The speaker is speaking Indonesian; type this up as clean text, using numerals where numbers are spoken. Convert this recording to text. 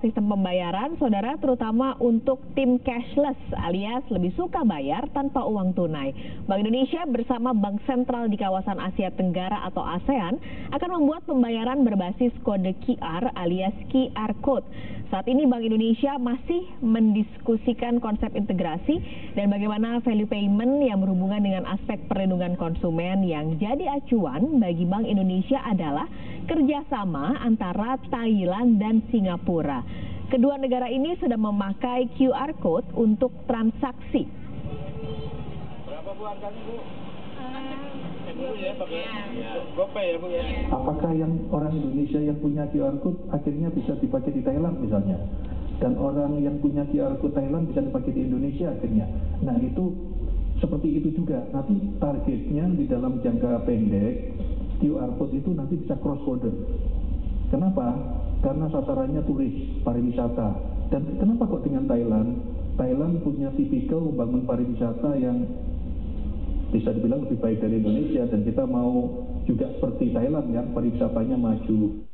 Sistem pembayaran, saudara, terutama untuk tim cashless alias lebih suka bayar tanpa uang tunai. Bank Indonesia bersama Bank Sentral di kawasan Asia Tenggara atau ASEAN akan membuat pembayaran berbasis kode QR alias QR Code. Saat ini Bank Indonesia masih mendiskusikan konsep integrasi dan bagaimana value payment yang berhubungan dengan aspek perlindungan konsumen. Yang jadi acuan bagi Bank Indonesia adalah kerjasama antara Thailand dan Singapura. Kedua negara ini sudah memakai QR Code untuk transaksi. Berapa Bu harganya Bu? Ya, pakai GoPay ya Bu ya. Apakah yang orang Indonesia yang punya QR Code akhirnya bisa dipakai di Thailand misalnya? Dan orang yang punya QR Code Thailand bisa dipakai di Indonesia akhirnya. Nah itu seperti itu juga. Nanti targetnya di dalam jangka pendek QR Code itu nanti bisa cross border. Kenapa? Karena sasarannya turis, pariwisata. Dan kenapa kok dengan Thailand? Thailand punya tipikal membangun pariwisata yang bisa dibilang lebih baik dari Indonesia. Dan kita mau juga seperti Thailand yang pariwisatanya maju.